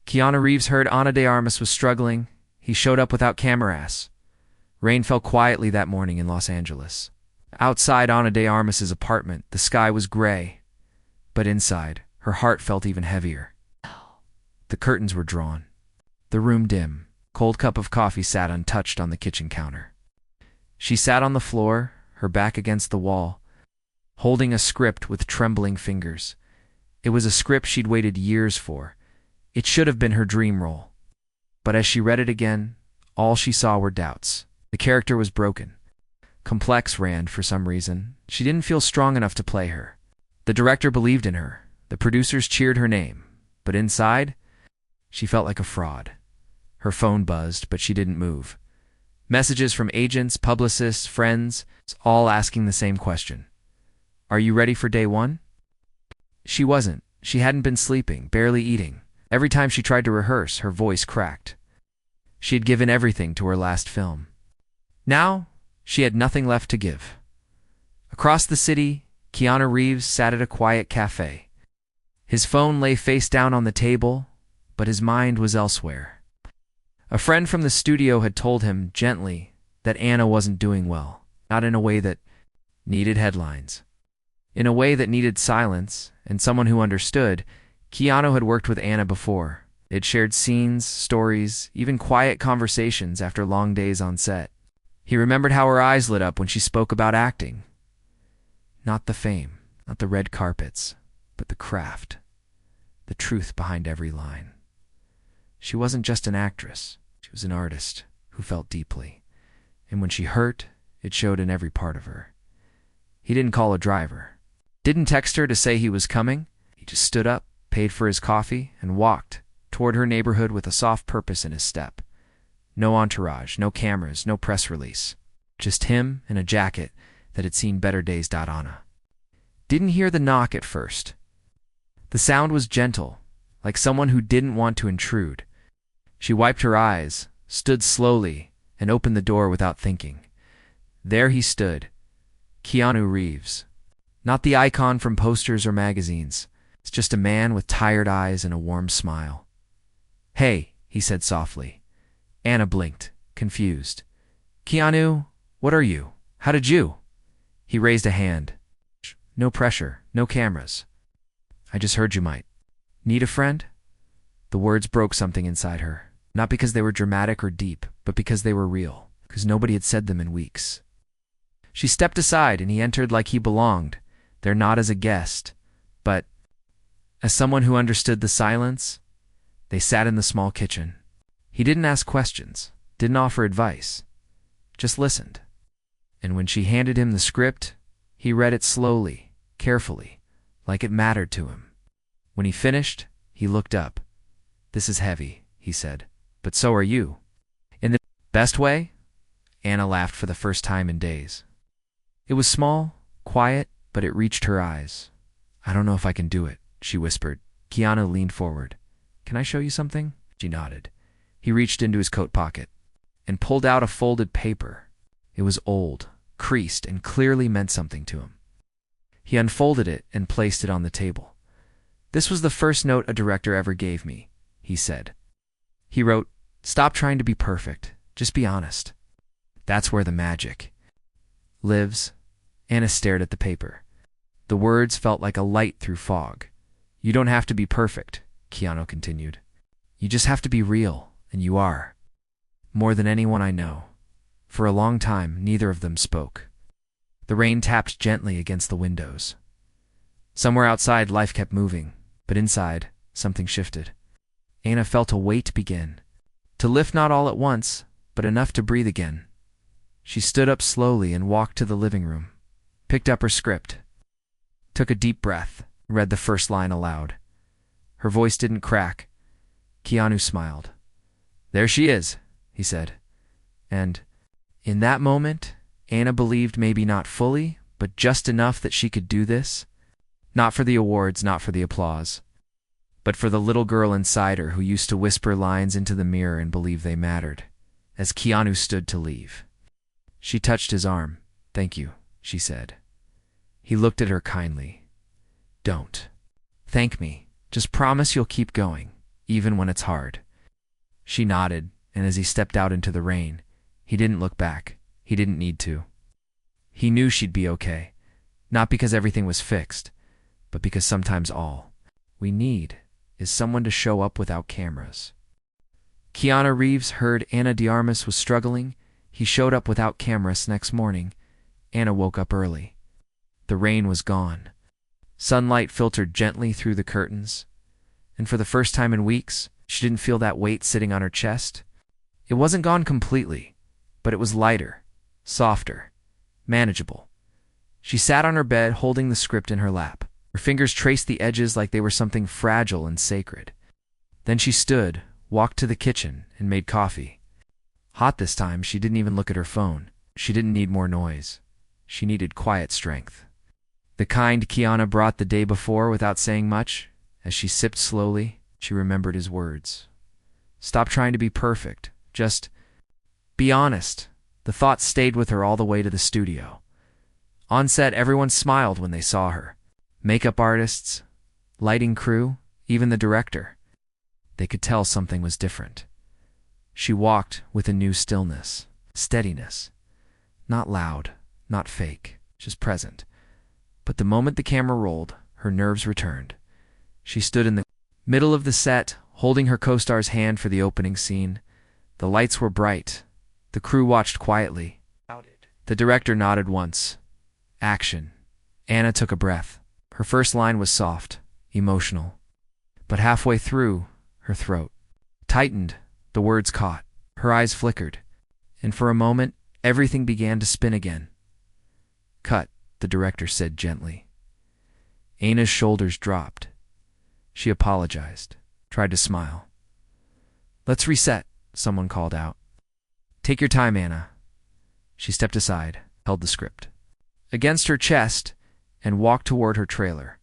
Keanu Reeves heard Ana de Armas was struggling. He showed up without cameras. Rain fell quietly that morning in Los Angeles. Outside Ana de Armas's apartment, the sky was gray. But inside, her heart felt even heavier. The curtains were drawn. The room dim. Cold cup of coffee sat untouched on the kitchen counter. She sat on the floor, her back against the wall, holding a script with trembling fingers. It was a script she'd waited years for. It should have been her dream role. But as she read it again, all she saw were doubts. The character was broken. Complex, Rand, for some reason. She didn't feel strong enough to play her. The director believed in her. The producers cheered her name. But inside, she felt like a fraud. Her phone buzzed, but she didn't move. Messages from agents, publicists, friends, all asking the same question. Are you ready for day one? She wasn't. She hadn't been sleeping, barely eating. Every time she tried to rehearse, her voice cracked. She had given everything to her last film. Now, she had nothing left to give. Across the city, Keanu Reeves sat at a quiet cafe. His phone lay face down on the table, but his mind was elsewhere. A friend from the studio had told him, gently, that Ana wasn't doing well, not in a way that needed headlines. In a way that needed silence, and someone who understood. Keanu had worked with Ana before. They'd shared scenes, stories, even quiet conversations after long days on set. He remembered how her eyes lit up when she spoke about acting. Not the fame, not the red carpets, but the craft, the truth behind every line. She wasn't just an actress. She was an artist who felt deeply. And when she hurt, it showed in every part of her. He didn't call a driver. Didn't text her to say he was coming. He just stood up, paid for his coffee, and walked toward her neighborhood with a soft purpose in his step. No entourage, no cameras, no press release. Just him and a jacket that had seen better days. Ana didn't hear the knock at first. The sound was gentle, like someone who didn't want to intrude. She wiped her eyes, stood slowly, and opened the door without thinking. There he stood, Keanu Reeves. Not the icon from posters or magazines. It's just a man with tired eyes and a warm smile. Hey, he said softly. Ana blinked, confused. Keanu, what are you? How did you? He raised a hand. No pressure, no cameras. I just heard you might. Need a friend? The words broke something inside her. Not because they were dramatic or deep, but because they were real. Because nobody had said them in weeks. She stepped aside and he entered like he belonged. There not as a guest, but as someone who understood the silence. They sat in the small kitchen. He didn't ask questions, didn't offer advice, just listened. And when she handed him the script, he read it slowly, carefully, like it mattered to him. When he finished, he looked up. This is heavy, he said, but so are you. In the best way? Ana laughed for the first time in days. It was small, quiet, but it reached her eyes. I don't know if I can do it, she whispered. Keanu leaned forward. Can I show you something? She nodded. He reached into his coat pocket and pulled out a folded paper. It was old, creased, and clearly meant something to him. He unfolded it and placed it on the table. This was the first note a director ever gave me, he said. He wrote, stop trying to be perfect. Just be honest. That's where the magic lives. Ana stared at the paper. The words felt like a light through fog. You don't have to be perfect, Keanu continued. You just have to be real, and you are. More than anyone I know. For a long time, neither of them spoke. The rain tapped gently against the windows. Somewhere outside, life kept moving, but inside, something shifted. Ana felt a weight begin, to lift not all at once, but enough to breathe again. She stood up slowly and walked to the living room, picked up her script, took a deep breath, read the first line aloud. Her voice didn't crack. Keanu smiled. There she is, he said. And in that moment, Ana believed maybe not fully, but just enough that she could do this. Not for the awards, not for the applause, but for the little girl inside her who used to whisper lines into the mirror and believe they mattered, as Keanu stood to leave. She touched his arm. Thank you, she said. He looked at her kindly. Don't. Thank me. Just promise you'll keep going, even when it's hard. She nodded, and as he stepped out into the rain, he didn't look back. He didn't need to. He knew she'd be okay, not because everything was fixed, but because sometimes all we need is someone to show up without cameras. Keanu Reeves heard Ana de Armas was struggling. He showed up without cameras next morning. Ana woke up early. The rain was gone. Sunlight filtered gently through the curtains, and for the first time in weeks, she didn't feel that weight sitting on her chest. It wasn't gone completely, but it was lighter, softer, manageable. She sat on her bed holding the script in her lap. Her fingers traced the edges like they were something fragile and sacred. Then she stood, walked to the kitchen, and made coffee. Hot this time, she didn't even look at her phone. She didn't need more noise. She needed quiet strength. The kind Keanu brought the day before without saying much. As she sipped slowly, she remembered his words. Stop trying to be perfect. Just be honest. The thought stayed with her all the way to the studio. On set, everyone smiled when they saw her. Makeup artists, lighting crew, even the director. They could tell something was different. She walked with a new stillness, steadiness. Not loud, not fake, just present. But the moment the camera rolled, her nerves returned. She stood in the middle of the set, holding her co-star's hand for the opening scene. The lights were bright. The crew watched quietly. The director nodded once. Action. Ana took a breath. Her first line was soft, emotional. But halfway through, her throat tightened, the words caught. Her eyes flickered. And for a moment, everything began to spin again. Cut, the director said gently. Ana's shoulders dropped. She apologized, tried to smile. Let's reset, someone called out. Take your time, Ana. She stepped aside, held the script against her chest, and walked toward her trailer.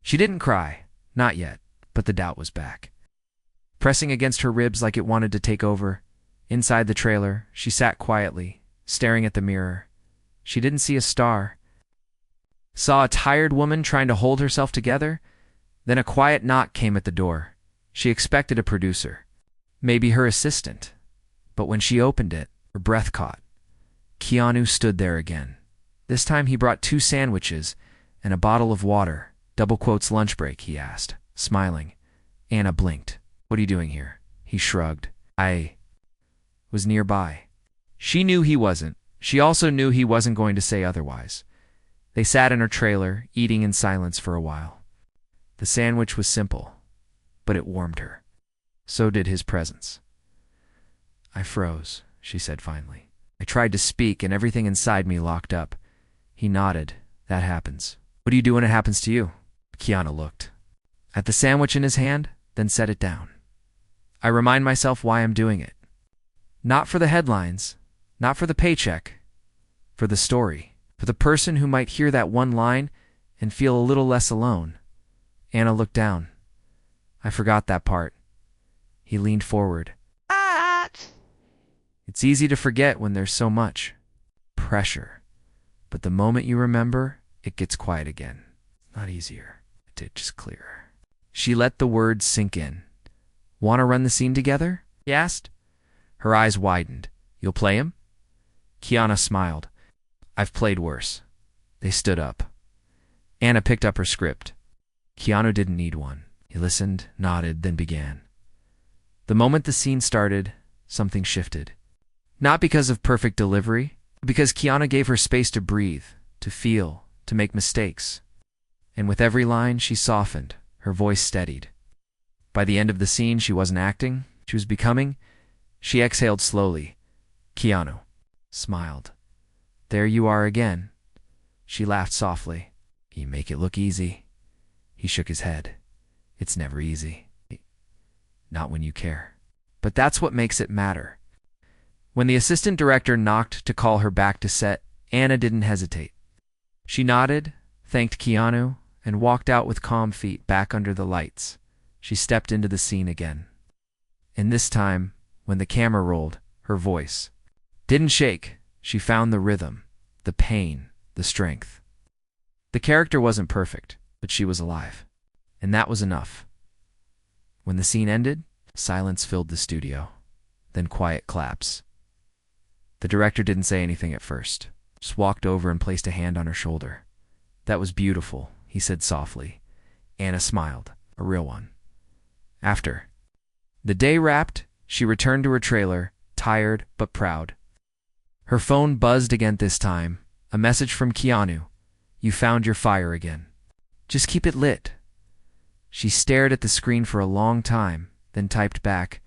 She didn't cry, not yet, but the doubt was back. Pressing against her ribs like it wanted to take over, inside the trailer, she sat quietly, staring at the mirror. She didn't see a star. Saw a tired woman trying to hold herself together. Then a quiet knock came at the door. She expected a producer, maybe her assistant. But when she opened it, her breath caught. Keanu stood there again. This time he brought 2 sandwiches and a bottle of water. Double quotes lunch break, he asked, smiling. Ana blinked. What are you doing here? He shrugged. I was nearby. She knew he wasn't. She also knew he wasn't going to say otherwise. They sat in her trailer, eating in silence for a while. The sandwich was simple, but it warmed her. So did his presence. I froze, she said finally. I tried to speak, and everything inside me locked up. He nodded. That happens. What do you do when it happens to you? Keanu looked at the sandwich in his hand, then set it down. I remind myself why I'm doing it. Not for the headlines, not for the paycheck, for the story, for the person who might hear that one line and feel a little less alone. Ana looked down. I forgot that part. He leaned forward. It's easy to forget when there's so much pressure. But the moment you remember, it gets quiet again. Not easier. It's just clearer. She let the words sink in. Want to run the scene together? He asked. Her eyes widened. You'll play him? Keanu smiled. I've played worse. They stood up. Ana picked up her script. Keanu didn't need one. He listened, nodded, then began. The moment the scene started, something shifted. Not because of perfect delivery, but because Keanu gave her space to breathe, to feel, to make mistakes. And with every line, she softened, her voice steadied. By the end of the scene, she wasn't acting, she was becoming. She exhaled slowly. Keanu smiled. There you are again. She laughed softly. You make it look easy. He shook his head. It's never easy. Not when you care. But that's what makes it matter. When the assistant director knocked to call her back to set, Ana didn't hesitate. She nodded, thanked Keanu, and walked out with calm feet back under the lights. She stepped into the scene again. And this time, when the camera rolled, her voice didn't shake. She found the rhythm, the pain, the strength. The character wasn't perfect, but she was alive. And that was enough. When the scene ended, silence filled the studio, then quiet claps. The director didn't say anything at first, just walked over and placed a hand on her shoulder. "That was beautiful," he said softly. Ana smiled, a real one. After the day wrapped, she returned to her trailer, tired but proud. Her phone buzzed again this time, a message from Keanu. "You found your fire again. Just keep it lit." She stared at the screen for a long time, then typed back,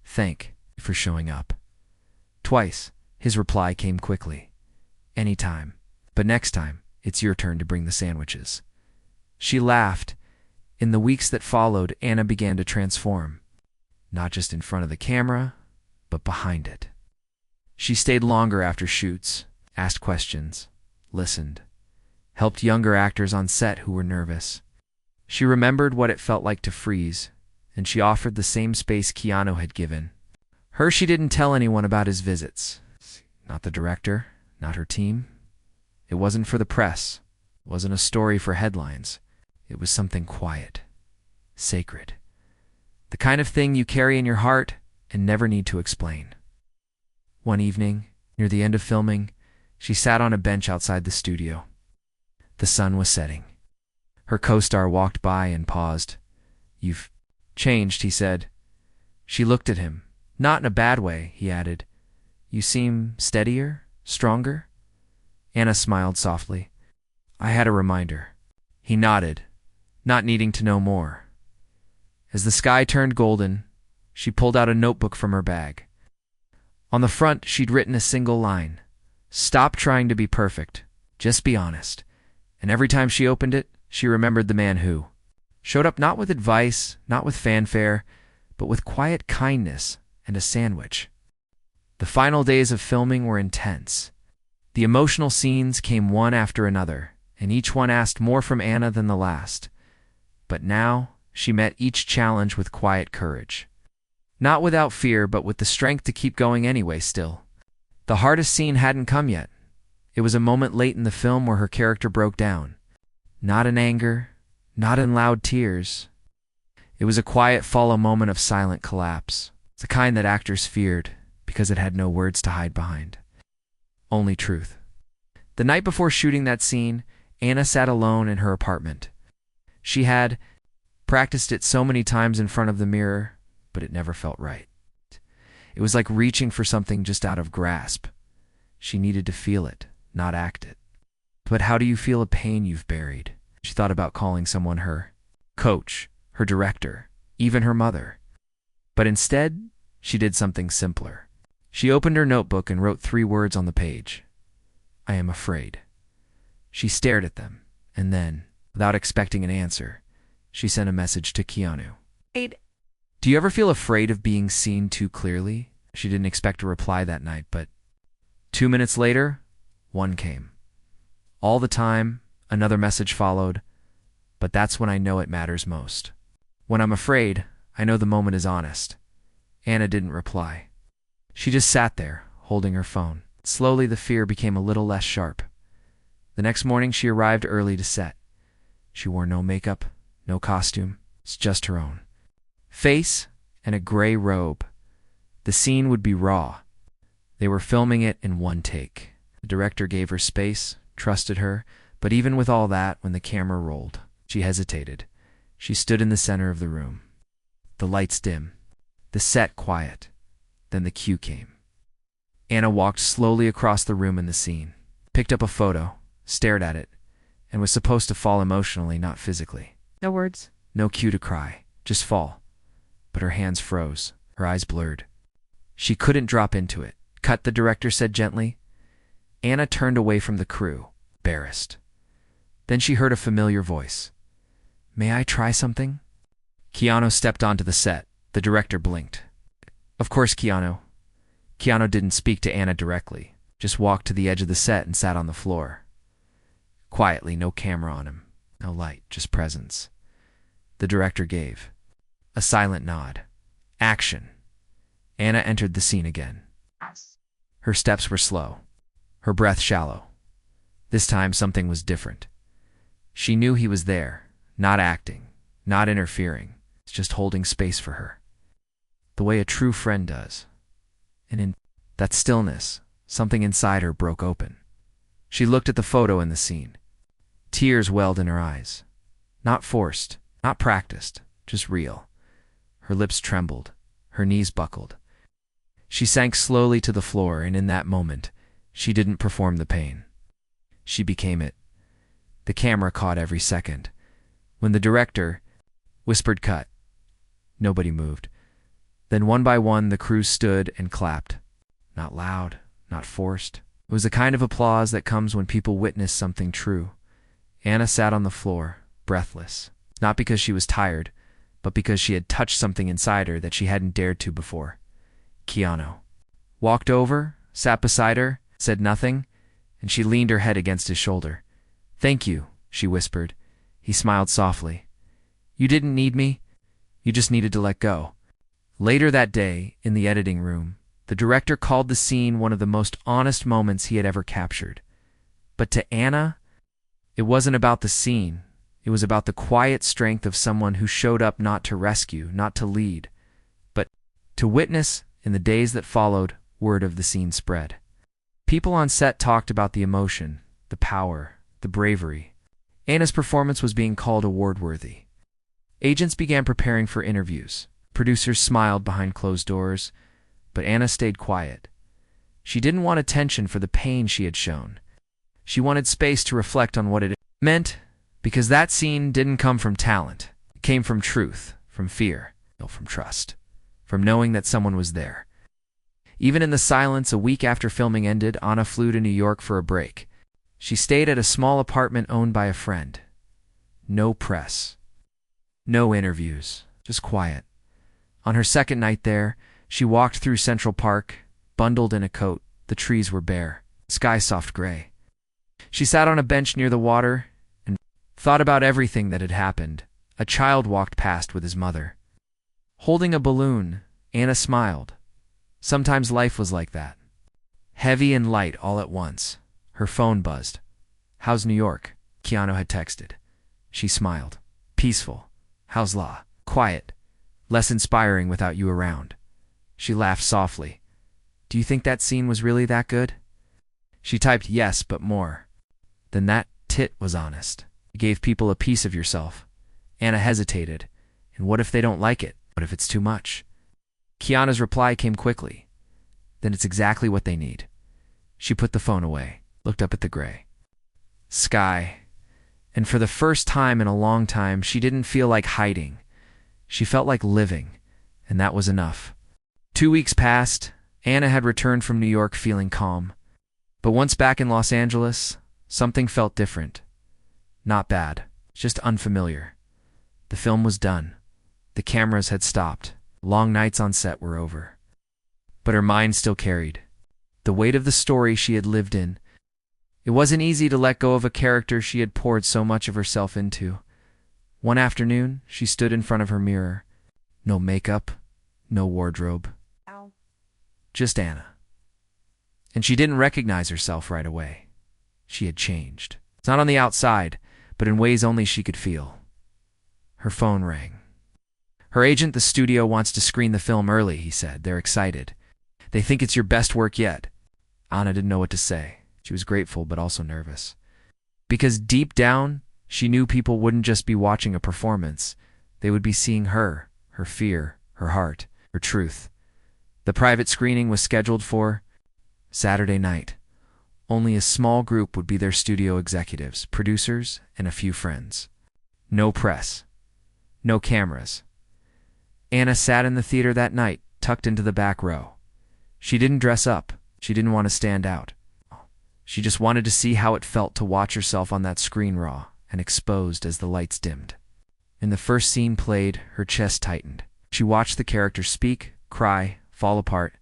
"Thank you for showing up." Twice, his reply came quickly. "Anytime. But next time, it's your turn to bring the sandwiches." She laughed. In the weeks that followed, Ana began to transform. Not just in front of the camera, but behind it. She stayed longer after shoots, asked questions, listened, helped younger actors on set who were nervous. She remembered what it felt like to freeze, and she offered the same space Keanu had given her. She didn't tell anyone about his visits. Not the director, not her team. It wasn't for the press. It wasn't a story for headlines. It was something quiet, sacred. The kind of thing you carry in your heart and never need to explain. One evening, near the end of filming, she sat on a bench outside the studio. The sun was setting. Her co-star walked by and paused. "You've changed," he said. She looked at him. "Not in a bad way," he added. "You seem steadier, stronger." Ana smiled softly. "I had a reminder." He nodded, not needing to know more. As the sky turned golden, she pulled out a notebook from her bag. On the front, she'd written a single line. "Stop trying to be perfect. Just be honest." And every time she opened it, she remembered the man who showed up not with advice, not with fanfare, but with quiet kindness and a sandwich. The final days of filming were intense. The emotional scenes came one after another, and each one asked more from Ana than the last. But now, she met each challenge with quiet courage. Not without fear, but with the strength to keep going anyway still. The hardest scene hadn't come yet. It was a moment late in the film where her character broke down. Not in anger, not in loud tears. It was a quiet follow moment of silent collapse. The kind that actors feared because it had no words to hide behind. Only truth. The night before shooting that scene, Ana sat alone in her apartment. She had practiced it so many times in front of the mirror, but it never felt right. It was like reaching for something just out of grasp. She needed to feel it, not act it. But how do you feel a pain you've buried? She thought about calling someone her coach, her director, even her mother. But instead, she did something simpler. She opened her notebook and wrote 3 words on the page. "I am afraid." She stared at them, and then, without expecting an answer, she sent a message to Keanu. "Do you ever feel afraid of being seen too clearly?" She didn't expect a reply that night, but 2 minutes later, one came. All the time, another message followed, but that's when I know it matters most. When I'm afraid, I know the moment is honest. Ana didn't reply. She just sat there, holding her phone. Slowly, the fear became a little less sharp. The next morning, she arrived early to set. She wore no makeup, no costume. It's just her own face and a gray robe. The scene would be raw. They were filming it in one take. The director gave her space, trusted her, but even with all that, when the camera rolled, she hesitated. She stood in the center of the room. The lights dim, the set quiet. Then the cue came. Ana walked slowly across the room in the scene, picked up a photo, stared at it, and was supposed to fall emotionally, not physically. No words. No cue to cry, just fall. But her hands froze, her eyes blurred. She couldn't drop into it. "Cut," the director said gently. Ana turned away from the crew, embarrassed. Then she heard a familiar voice. "May I try something?" Keanu stepped onto the set. The director blinked. "Of course, Keanu." Keanu didn't speak to Ana directly, just walked to the edge of the set and sat on the floor. Quietly, no camera on him, no light, just presence. The director gave a silent nod. Action. Ana entered the scene again. Her steps were slow, her breath shallow. This time something was different. She knew he was there, not acting, not interfering, just holding space for her, the way a true friend does. And in that stillness, something inside her broke open. She looked at the photo in the scene. Tears welled in her eyes. Not forced, not practiced, just real. Her lips trembled, her knees buckled. She sank slowly to the floor, and in that moment, she didn't perform the pain. She became it. The camera caught every second. When the director whispered cut, nobody moved. Then one by one, the crew stood and clapped. Not loud, not forced. It was the kind of applause that comes when people witness something true. Ana sat on the floor, breathless, not because she was tired, but because she had touched something inside her that she hadn't dared to before. Keanu walked over, sat beside her, said nothing, and she leaned her head against his shoulder. "Thank you," she whispered. He smiled softly. "You didn't need me. You just needed to let go." Later that day, in the editing room, the director called the scene one of the most honest moments he had ever captured. But to Ana, it wasn't about the scene. It was about the quiet strength of someone who showed up not to rescue, not to lead, but to witness. In the days that followed, word of the scene spread. People on set talked about the emotion, the power, the bravery. Ana's performance was being called award-worthy. Agents began preparing for interviews. Producers smiled behind closed doors, but Ana stayed quiet. She didn't want attention for the pain she had shown. She wanted space to reflect on what it meant, because that scene didn't come from talent. It came from truth, from fear, from trust, from knowing that someone was there. Even in the silence, a week after filming ended, Ana flew to New York for a break. She stayed at a small apartment owned by a friend. No press. No interviews. Just quiet. On her second night there, she walked through Central Park, bundled in a coat. The trees were bare, sky soft gray. She sat on a bench near the water and thought about everything that had happened. A child walked past with his mother. Holding a balloon, Ana smiled. Sometimes life was like that. Heavy and light all at once. Her phone buzzed. "How's New York?" Keanu had texted. She smiled. "Peaceful. How's law?" "Quiet. Less inspiring without you around." She laughed softly. "Do you think that scene was really that good?" She typed yes, but more. Then that tit was honest. You gave people a piece of yourself. Ana hesitated. And what if they don't like it? What if it's too much? Keanu's reply came quickly. Then it's exactly what they need. She put the phone away, looked up at the gray sky, and for the first time in a long time, she didn't feel like hiding. She felt like living, and that was enough. 2 weeks passed. Ana had returned from New York feeling calm. But once back in Los Angeles, something felt different. Not bad, just unfamiliar. The film was done. The cameras had stopped. Long nights on set were over. But her mind still carried the weight of the story she had lived in. It wasn't easy to let go of a character she had poured so much of herself into. One afternoon, she stood in front of her mirror. No makeup, no wardrobe. Ow. Just Ana. And she didn't recognize herself right away. She had changed. It's not on the outside, but in ways only she could feel. Her phone rang. Her agent, the studio, wants to screen the film early, he said. They're excited. They think it's your best work yet. Ana didn't know what to say. She was grateful, but also nervous. Because deep down, she knew people wouldn't just be watching a performance. They would be seeing her fear, her heart, her truth. The private screening was scheduled for Saturday night. Only a small group would be their studio executives, producers, and a few friends. No press. No cameras. Ana sat in the theater that night, tucked into the back row. She didn't dress up. She didn't want to stand out. She just wanted to see how it felt to watch herself on that screen raw and exposed as the lights dimmed. In the first scene played, her chest tightened. She watched the character speak, cry, fall apart,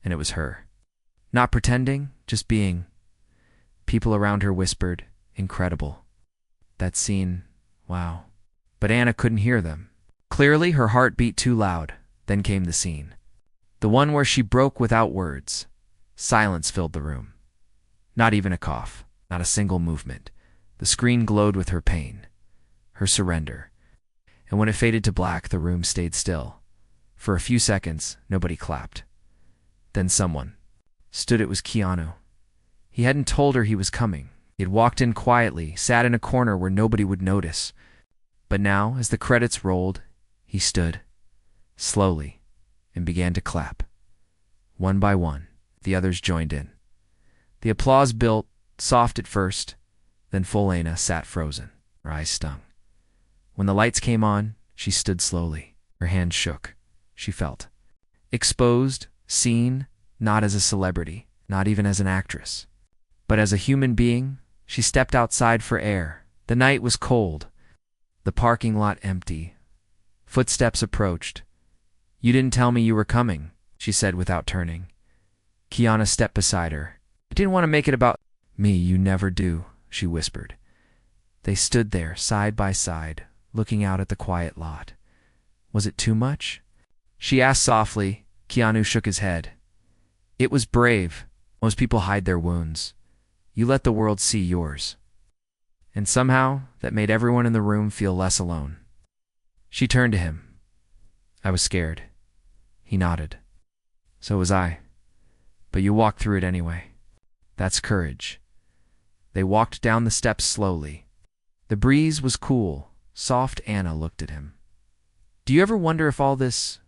and it was her. Not pretending, just being. People around her whispered, "Incredible." That scene, wow. But Ana couldn't hear them. Clearly, her heart beat too loud. Then came the scene. The one where she broke without words. Silence filled the room. Not even a cough, not a single movement. The screen glowed with her pain, her surrender. and when it faded to black, the room stayed still. For a few seconds, nobody clapped. Then someone stood. It was Keanu. He hadn't told her he was coming. He had walked in quietly, sat in a corner where nobody would notice. But now, as the credits rolled, he stood, slowly, and began to clap. One by one, the others joined in. The applause built, soft at first, then full. Ana sat frozen. Her eyes stung. When the lights came on, she stood slowly. Her hands shook. She felt exposed, seen, not as a celebrity, not even as an actress, but as a human being. She stepped outside for air. The night was cold, the parking lot empty. Footsteps approached. "You didn't tell me you were coming," she said without turning. Keanu stepped beside her. "I didn't want to make it about me." "You never do," she whispered. They stood there, side by side, looking out at the quiet lot. "Was it too much?" she asked softly. Keanu shook his head. "It was brave. Most people hide their wounds. You let the world see yours." And somehow, that made everyone in the room feel less alone. She turned to him. "I was scared." He nodded. "So was I. But you walked through it anyway. That's courage." They walked down the steps slowly. The breeze was cool, soft. Ana looked at him. "Do you ever wonder if all this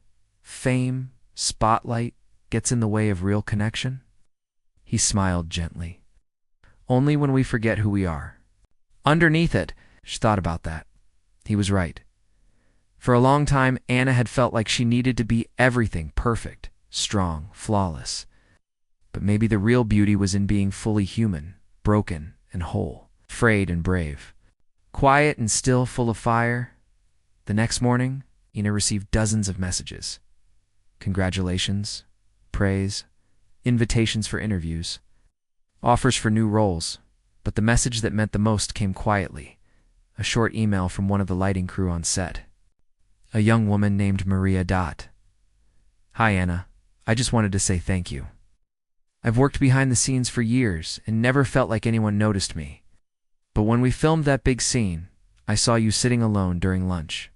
fame, spotlight, gets in the way of real connection?" He smiled gently. "Only when we forget who we are. Underneath it." She thought about that. He was right. For a long time, Ana had felt like she needed to be everything: perfect, strong, flawless. But maybe the real beauty was in being fully human, broken and whole, afraid and brave, quiet and still, full of fire. The next morning, Ana received dozens of messages. Congratulations, praise, invitations for interviews, offers for new roles. But the message that meant the most came quietly. A short email from one of the lighting crew on set. A young woman named Maria. "Hi, Ana. I just wanted to say thank you. I've worked behind the scenes for years and never felt like anyone noticed me. But when we filmed that big scene, I saw you sitting alone during lunch.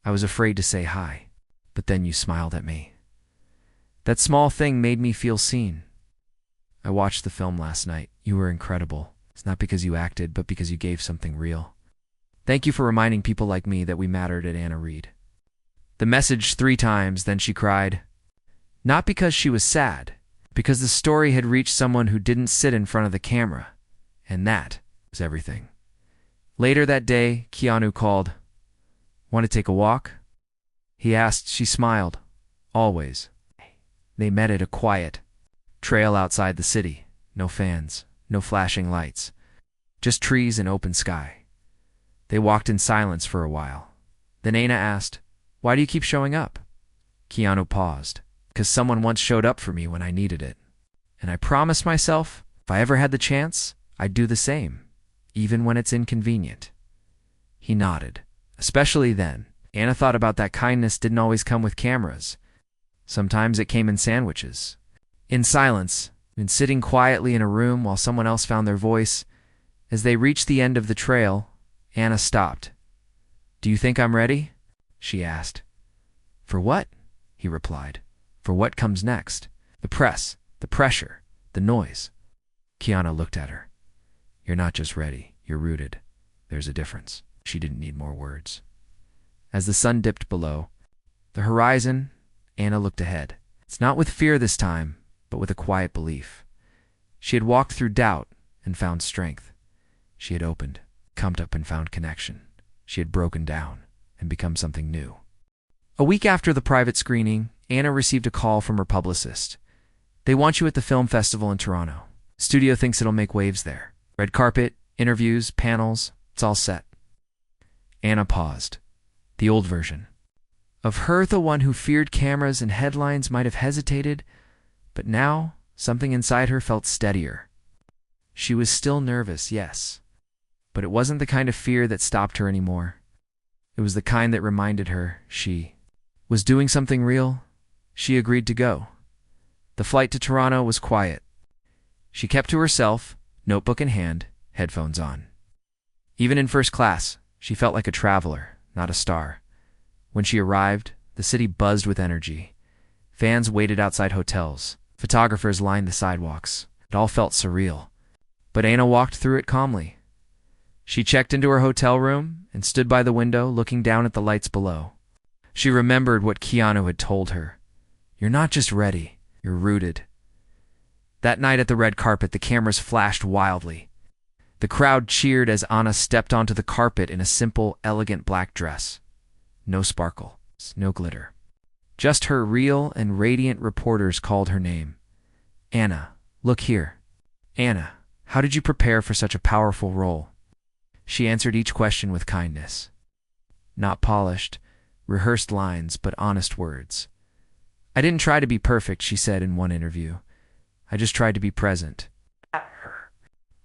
I was afraid to say hi, but then you smiled at me. That small thing made me feel seen. I watched the film last night. You were incredible. It's not because you acted, but because you gave something real. Thank you for reminding people like me that we mattered at Ana Reed." The message 3 times, then she cried. Not because she was sad, because the story had reached someone who didn't sit in front of the camera, and that was everything. Later that day, Keanu called. "Want to take a walk?" he asked. She smiled. Always. They met at a quiet trail outside the city. No fans, no flashing lights, just trees and open sky. They walked in silence for a while. Then Ana asked, "Why do you keep showing up?" Keanu paused. "Because someone once showed up for me when I needed it. And I promised myself, if I ever had the chance, I'd do the same, even when it's inconvenient." He nodded. Especially then, Ana thought about that kindness didn't always come with cameras. Sometimes it came in sandwiches, in silence, in sitting quietly in a room while someone else found their voice. As they reached the end of the trail, Ana stopped. "Do you think I'm ready?" she asked. "For what?" he replied. "For what comes next. The press, the pressure, the noise." Keanu looked at her. "You're not just ready, you're rooted. There's a difference." She didn't need more words. As the sun dipped below the horizon, Ana looked ahead. It's not with fear this time, but with a quiet belief. She had walked through doubt and found strength. She had opened, come up and found connection. She had broken down and become something new. A week after the private screening, Ana received a call from her publicist. "They want you at the film festival in Toronto. Studio thinks it'll make waves there. Red carpet, interviews, panels, it's all set." Ana paused. The old version of her, the one who feared cameras and headlines, might have hesitated, but now something inside her felt steadier. She was still nervous, yes, but it wasn't the kind of fear that stopped her anymore. It was the kind that reminded her she was doing something real. She agreed to go. The flight to Toronto was quiet. She kept to herself, notebook in hand, headphones on. Even in first class, she felt like a traveler, not a star. When she arrived, the city buzzed with energy. Fans waited outside hotels. Photographers lined the sidewalks. It all felt surreal. But Ana walked through it calmly. She checked into her hotel room and stood by the window looking down at the lights below. She remembered what Keanu had told her. "You're not just ready, you're rooted." That night at the red carpet, the cameras flashed wildly. The crowd cheered as Ana stepped onto the carpet in a simple, elegant black dress. No sparkle, no glitter. Just her real and radiant reporters called her name. "Ana, look here." "Ana, how did you prepare for such a powerful role?" She answered each question with kindness. Not polished, rehearsed lines, but honest words. "I didn't try to be perfect," she said in one interview. "I just tried to be present."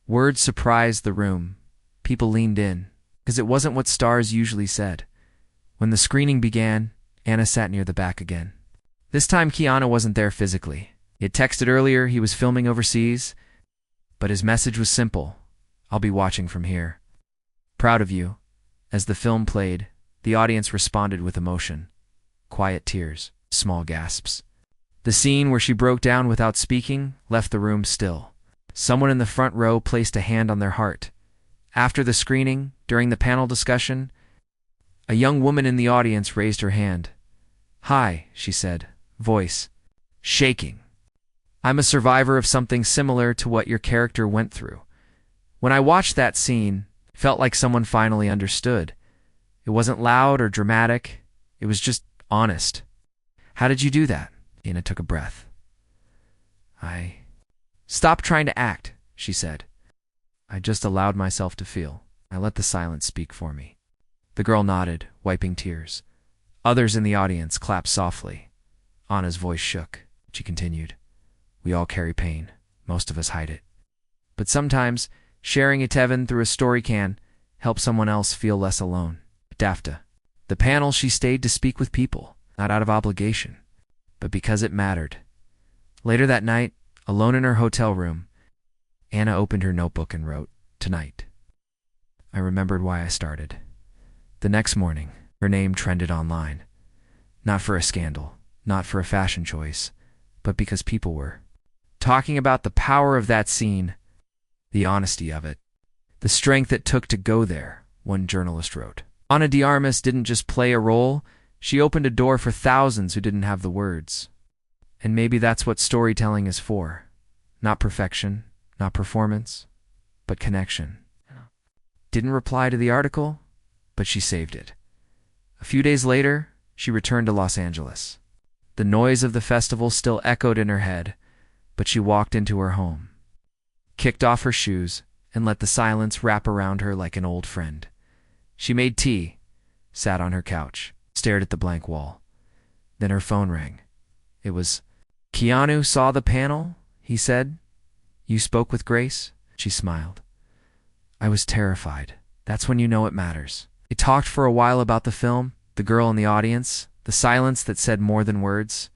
Words surprised the room. People leaned in, because it wasn't what stars usually said. When the screening began, Ana sat near the back again. This time Keanu wasn't there physically. He had texted earlier he was filming overseas, but his message was simple: "I'll be watching from here. Proud of you." As the film played, the audience responded with emotion. Quiet tears, small gasps. The scene where she broke down without speaking left the room still. Someone in the front row placed a hand on their heart. After the screening, during the panel discussion, a young woman in the audience raised her hand. "Hi," she said, voice shaking. "I'm a survivor of something similar to what your character went through." When I watched that scene, it felt like someone finally understood. It wasn't loud or dramatic. It was just honest. "How did you do that?" Ana took a breath. "I stopped trying to act," she said. "I just allowed myself to feel. I let the silence speak for me." The girl nodded, wiping tears. Others in the audience clapped softly. Ana's voice shook. She continued, "We all carry pain. Most of us hide it. But sometimes, sharing it even through a story can help someone else feel less alone." Dafta. The panel, she stayed to speak with people, not out of obligation, but because it mattered. Later that night, alone in her hotel room, Ana opened her notebook and wrote, "Tonight." I remembered why I started. The next morning, her name trended online. Not for a scandal, not for a fashion choice, but because people were talking about the power of that scene, the honesty of it, the strength it took to go there, one journalist wrote. Ana de Armas didn't just play a role, she opened a door for thousands who didn't have the words. And maybe that's what storytelling is for. Not perfection, not performance, but connection. Didn't reply to the article, but she saved it. A few days later, she returned to Los Angeles. The noise of the festival still echoed in her head, but she walked into her home, kicked off her shoes, and let the silence wrap around her like an old friend. She made tea, sat on her couch, stared at the blank wall. Then her phone rang. It was, "Keanu saw the panel," he said. "You spoke with Grace?" She smiled. "I was terrified. That's when you know it matters." They talked for a while about the film, the girl in the audience, the silence that said more than words.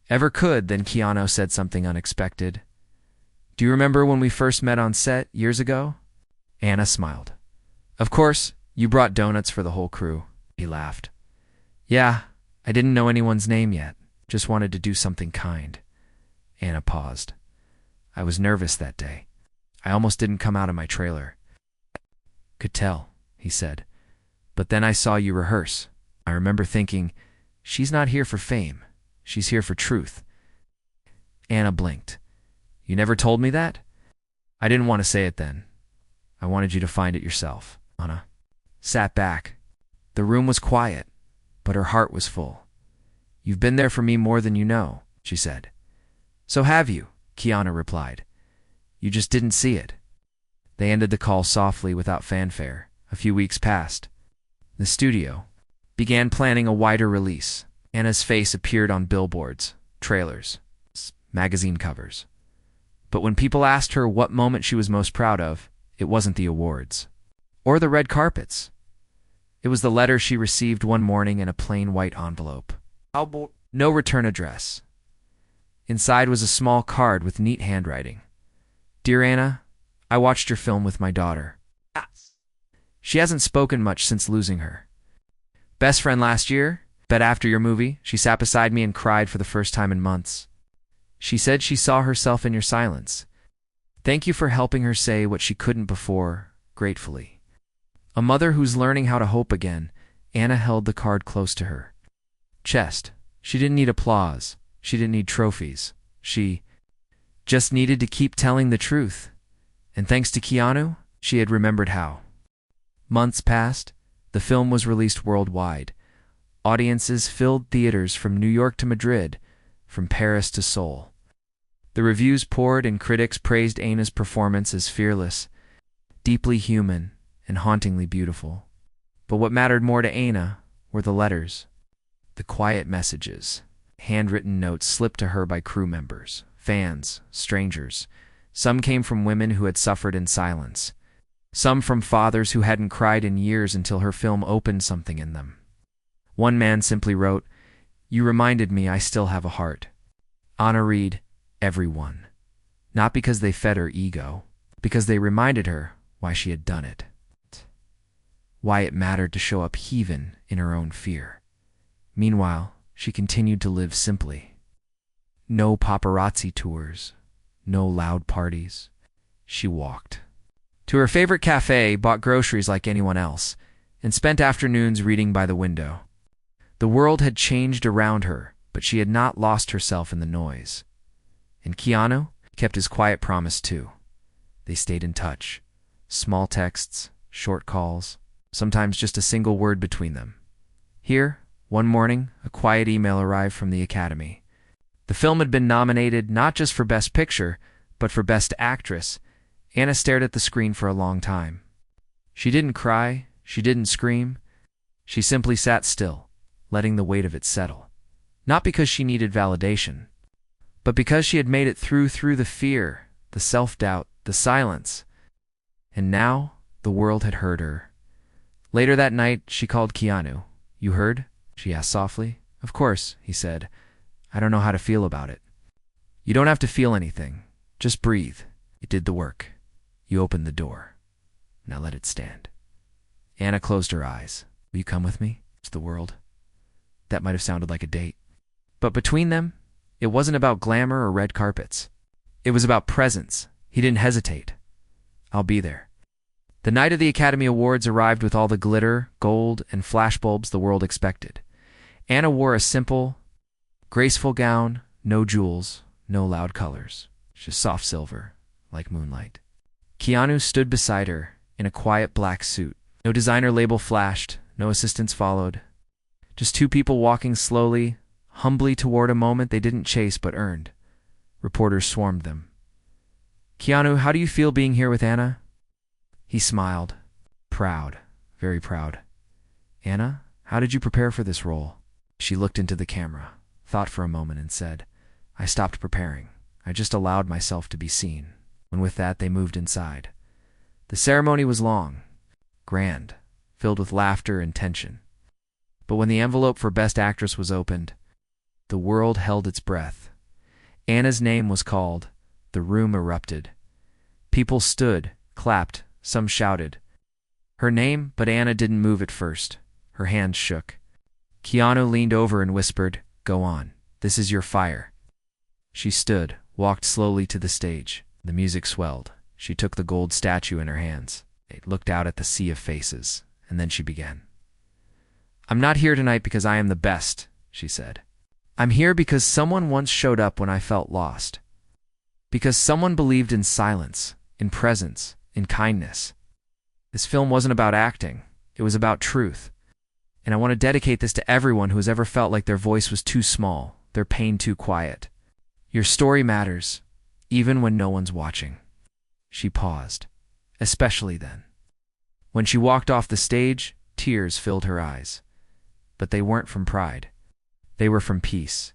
Ever could, then Keanu said something unexpected. "Do you remember when we first met on set years ago?" Ana smiled. "Of course, you brought donuts for the whole crew." He laughed. "Yeah, I didn't know anyone's name yet. Just wanted to do something kind." Ana paused. "I was nervous that day. I almost didn't come out of my trailer." "Could tell," he said. "But then I saw you rehearse. I remember thinking, she's not here for fame. She's here for truth." Ana blinked. "You never told me that?" "I didn't want to say it then. I wanted you to find it yourself." Ana sat back. The room was quiet, but her heart was full. "You've been there for me more than you know," she said. "So have you," Keanu replied. "You just didn't see it." They ended the call softly without fanfare. A few weeks passed. The studio began planning a wider release. Ana's face appeared on billboards, trailers, magazine covers. But when people asked her what moment she was most proud of, it wasn't the awards or the red carpets. It was the letter she received one morning in a plain white envelope. No return address. Inside was a small card with neat handwriting. "Dear Ana, I watched your film with my daughter. She hasn't spoken much since losing her. Best friend last year, Bet after your movie, she sat beside me and cried for the first time in months. She said she saw herself in your silence. Thank you for helping her say what she couldn't before, gratefully. A mother who's learning how to hope again. Ana held the card close to her chest. She didn't need applause. She didn't need trophies. She just needed to keep telling the truth. And thanks to Keanu, she had remembered how. Months passed. The film was released worldwide. Audiences filled theaters from New York to Madrid, from Paris to Seoul. The reviews poured and critics praised Ana's performance as fearless, deeply human, and hauntingly beautiful. But what mattered more to Ana were the letters, the quiet messages, handwritten notes slipped to her by crew members, fans, strangers. Some came from women who had suffered in silence. Some from fathers who hadn't cried in years until her film opened something in them. One man simply wrote, "You reminded me I still have a heart." Ana read, "Everyone." Not because they fed her ego, because they reminded her why she had done it. Why it mattered to show up even in her own fear. Meanwhile, she continued to live simply. No paparazzi tours, no loud parties. She walked to her favorite cafe, bought groceries like anyone else, and spent afternoons reading by the window. The world had changed around her, but she had not lost herself in the noise. And Keanu kept his quiet promise too. They stayed in touch. Small texts, short calls, sometimes just a single word between them. Here, one morning, a quiet email arrived from the Academy. The film had been nominated not just for Best Picture, but for Best Actress. Ana stared at the screen for a long time. She didn't cry, she didn't scream. She simply sat still, letting the weight of it settle. Not because she needed validation, but because she had made it through the fear, the self-doubt, the silence. And now, the world had heard her. Later that night, she called Keanu. "You heard?" she asked softly. "Of course," he said. "I don't know how to feel about it." "You don't have to feel anything. Just breathe. It did the work. You opened the door. Now let it stand." Ana closed her eyes. "Will you come with me to the world?" That might have sounded like a date. But between them, it wasn't about glamour or red carpets. It was about presence. He didn't hesitate. "I'll be there." The night of the Academy Awards arrived with all the glitter, gold, and flashbulbs the world expected. Ana wore a simple, graceful gown, no jewels, no loud colors, just soft silver, like moonlight. Keanu stood beside her in a quiet black suit. No designer label flashed, no assistants followed. Just two people walking slowly, humbly toward a moment they didn't chase but earned. Reporters swarmed them. "Keanu, how do you feel being here with Ana?" He smiled. Proud, very proud. "Ana, how did you prepare for this role?" She looked into the camera, thought for a moment and said, "I stopped preparing. I just allowed myself to be seen." And with that, they moved inside. The ceremony was long, grand, filled with laughter and tension. But when the envelope for Best Actress was opened, the world held its breath. Ana's name was called. The room erupted. People stood, clapped, some shouted. Her name, but Ana didn't move at first. Her hands shook. Keanu leaned over and whispered, "Go on. This is your fire." She stood, walked slowly to the stage. The music swelled. She took the gold statue in her hands. It looked out at the sea of faces, and then she began. "I'm not here tonight because I am the best," she said. "I'm here because someone once showed up when I felt lost. Because someone believed in silence, in presence, in kindness. This film wasn't about acting. It was about truth. And I want to dedicate this to everyone who has ever felt like their voice was too small, their pain too quiet. Your story matters, even when no one's watching." She paused, especially then. When she walked off the stage, tears filled her eyes. But they weren't from pride. They were from peace.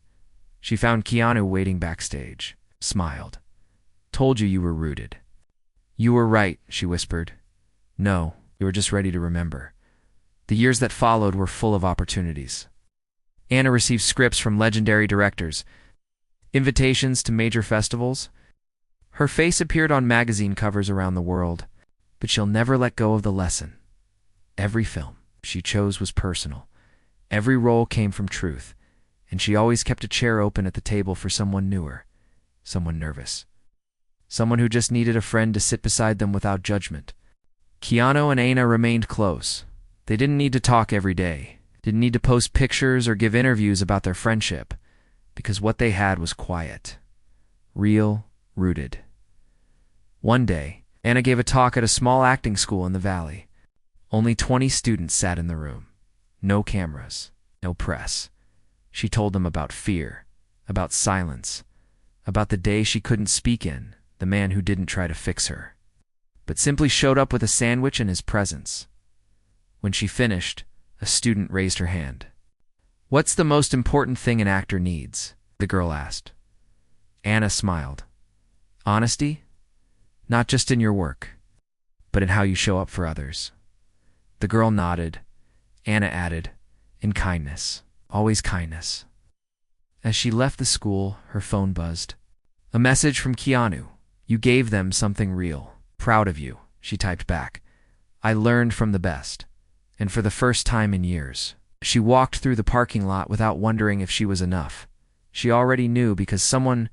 She found Keanu waiting backstage, smiled. "Told you were rooted." "You were right," she whispered. "No, you were just ready to remember." The years that followed were full of opportunities. Ana received scripts from legendary directors, invitations to major festivals. Her face appeared on magazine covers around the world, but she'll never let go of the lesson. Every film she chose was personal. Every role came from truth, and she always kept a chair open at the table for someone newer, someone nervous, someone who just needed a friend to sit beside them without judgment. Keanu and Ana remained close. They didn't need to talk every day, didn't need to post pictures or give interviews about their friendship, because what they had was quiet, real, rooted. One day, Ana gave a talk at a small acting school in the valley. Only 20 students sat in the room. No cameras, no press. She told them about fear, about silence, about the day she couldn't speak in, the man who didn't try to fix her, but simply showed up with a sandwich and his presence. When she finished, a student raised her hand. "What's the most important thing an actor needs?" the girl asked. Ana smiled. "Honesty? Not just in your work, but in how you show up for others." The girl nodded. Ana added, "In kindness, always kindness." As she left the school, her phone buzzed. A message from Keanu. "You gave them something real. Proud of you," she typed back. "I learned from the best, and for the first time in years." She walked through the parking lot without wondering if she was enough. She already knew because someone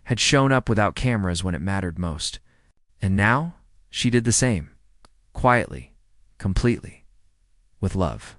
had shown up without cameras when it mattered most. And now, she did the same. Quietly, completely, with love.